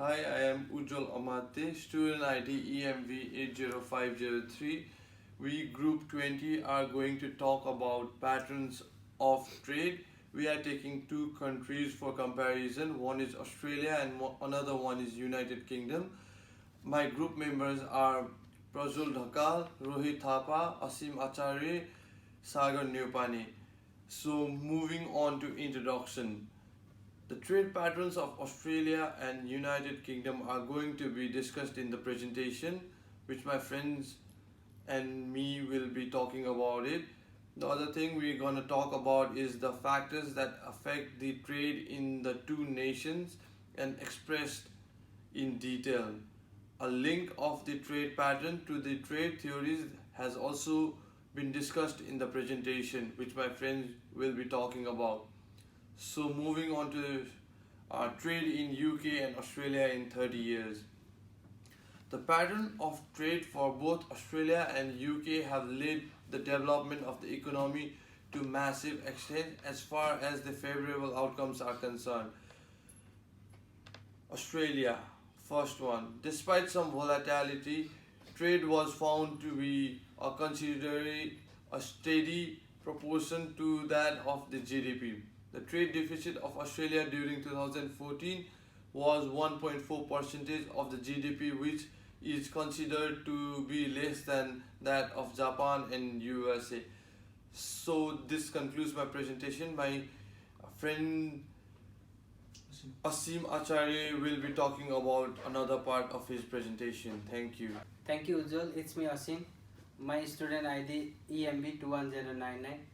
Hi, I am Ujjwal Amate, student ID EMV80503. We group 20 are going to talk about patterns of trade. We are taking two countries for comparison. One is Australia and another one is United Kingdom. My group members are Prajul Dhakal, Rohit Thapa, Asim Acharya, Sagar Neopane. So moving on to introduction. The trade patterns of Australia and United Kingdom are going to be discussed in the presentation, which my friends and me will be talking about it. The other thing we're going to talk about is the factors that affect the trade in the two nations and expressed in detail. A link of the trade pattern to the trade theories has also been discussed in the presentation, which my friends will be talking about. So moving on to trade in UK and Australia in 30 years. The pattern of trade for both Australia and UK have led the development of the economy to massive extent as far as the favorable outcomes are concerned. Australia, first one. Despite some volatility, trade was found to be a steady proportion to that of the GDP. The trade deficit of Australia during 2014 was 1.4 percentage of the GDP, which is considered to be less than that of Japan and USA. So this concludes my presentation. My friend Asim Acharya will be talking about another part of his presentation. Thank you. Thank you, Ujjwal. It's me, Asim. My student ID EMB21099.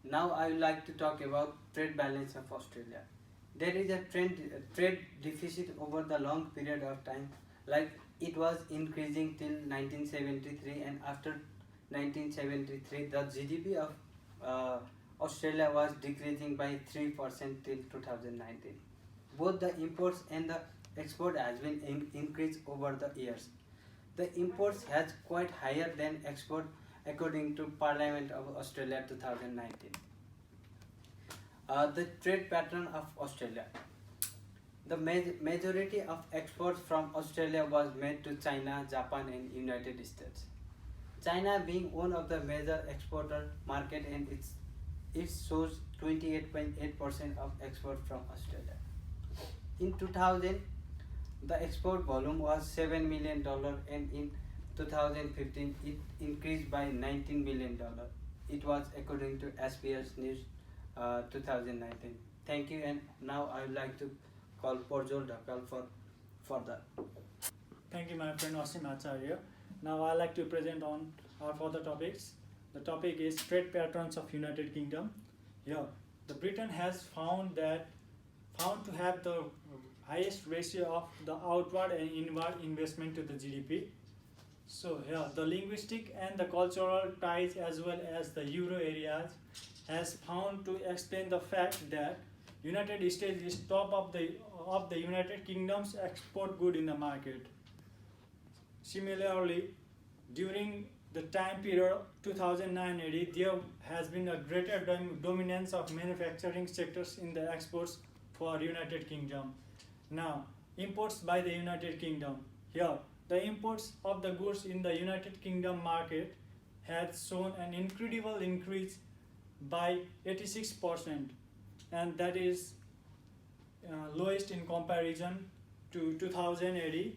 Now I would like to talk about trade balance of Australia. There is a trade deficit over the long period of time, like it was increasing till 1973, and after 1973 the GDP of Australia was decreasing by 3% till 2019. Both the imports and the export has been increased over the years. The imports has quite higher than export according to Parliament of Australia 2019. The trade pattern of Australia. The majority of exports from Australia was made to China, Japan and United States. China being one of the major exporter market, and it shows 28.8% of export from Australia. In 2000, the export volume was $7 million, and in 2015 it increased by $19 million. It was according to SBS News 2019. Thank you, and now I would like to call Prajul Dhakal for further. Thank you, my friend Asim Acharya. Now I like to present on our further topics. The topic is trade patterns of United Kingdom. Here, the Britain has found to have the highest ratio of the outward and inward investment to the GDP. So here, the linguistic and the cultural ties as well as the euro areas has found to explain the fact that United States is top of the United Kingdom's export good in the market. Similarly, during the time period 2009-80, there has been a greater dominance of manufacturing sectors in the exports for United Kingdom. Now, imports by the United Kingdom. Here, the imports of the goods in the United Kingdom market has shown an incredible increase by 86%, and that is lowest in comparison to 2080,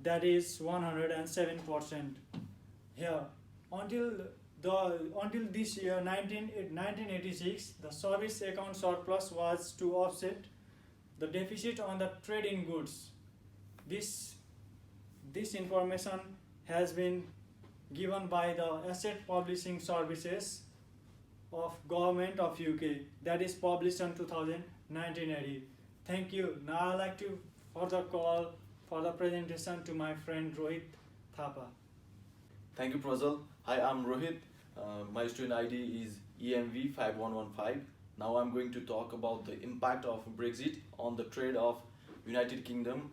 that is 107%. Here, until this year 1986, the service account surplus was to offset the deficit on the trade in goods. This information has been given by the Asset Publishing Services of Government of UK, that is published on 2019-80. Thank you. Now I like to further call for the presentation to my friend Rohit Thapa. Thank you, Prajal. Hi, I'm Rohit. My student ID is EMV5115. Now I'm going to talk about the impact of Brexit on the trade of United Kingdom.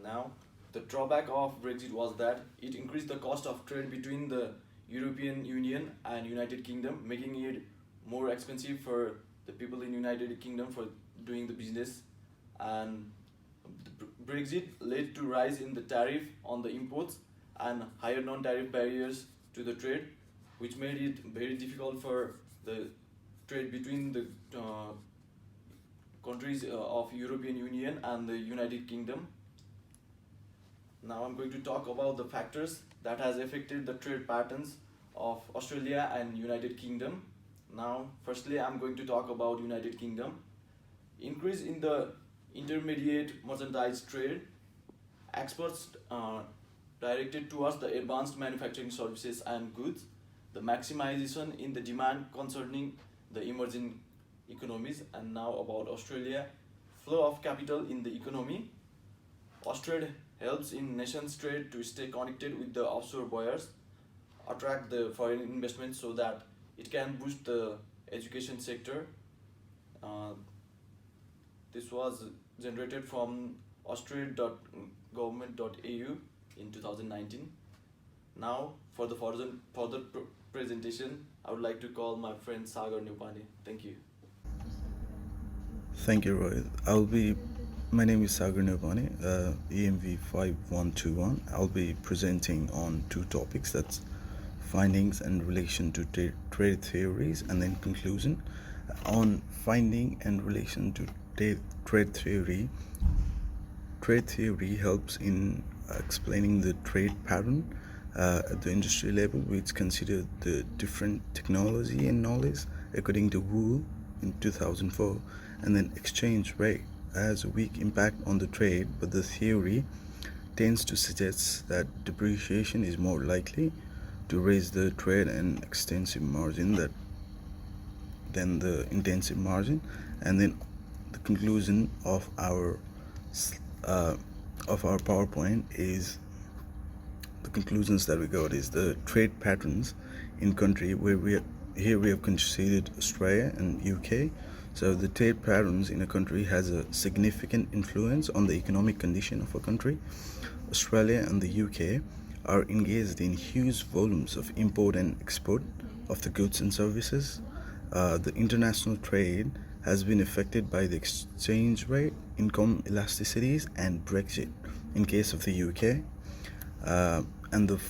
Now, the drawback of Brexit was that it increased the cost of trade between the European Union and United Kingdom, making it more expensive for the people in United Kingdom for doing the business. And Brexit led to rise in the tariff on the imports and higher non-tariff barriers to the trade, which made it very difficult for the trade between the countries of European Union and the United Kingdom. Now I'm going to talk about the factors that has affected the trade patterns of Australia and United Kingdom. Now, firstly, I'm going to talk about United Kingdom. Increase in the intermediate merchandise trade, exports directed towards the advanced manufacturing services and goods, the maximization in the demand concerning the emerging economies. And now about Australia, flow of capital in the economy. Austrade helps in nations trade to stay connected with the offshore buyers, attract the foreign investment so that it can boost the education sector. This was generated from austrade.government.au in 2019. Now, for the further presentation, I would like to call my friend Sagar Nupani. Thank you. Thank you, Rohit. My name is Sagar Nirvani, EMV 5121. I'll be presenting on two topics, that's findings and relation to trade theories, and then conclusion. On finding and relation to trade theory helps in explaining the trade pattern at the industry level, which consider the different technology and knowledge according to Wu in 2004, and then exchange rate has a weak impact on the trade, but the theory tends to suggest that depreciation is more likely to raise the trade and extensive margin than the intensive margin. And then the conclusion of our PowerPoint is the conclusions that we got is the trade patterns in country where we have considered Australia and UK. So the trade patterns in a country has a significant influence on the economic condition of a country. Australia and the UK are engaged in huge volumes of import and export of the goods and services. The international trade has been affected by the exchange rate, income elasticities, and Brexit in case of the UK. And the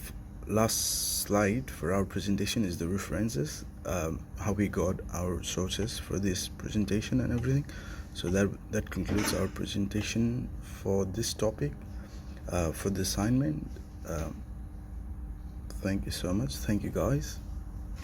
last slide for our presentation is the references, how we got our sources for this presentation and everything. So that concludes our presentation for this topic, for the assignment. Thank you so much. Thank you, guys.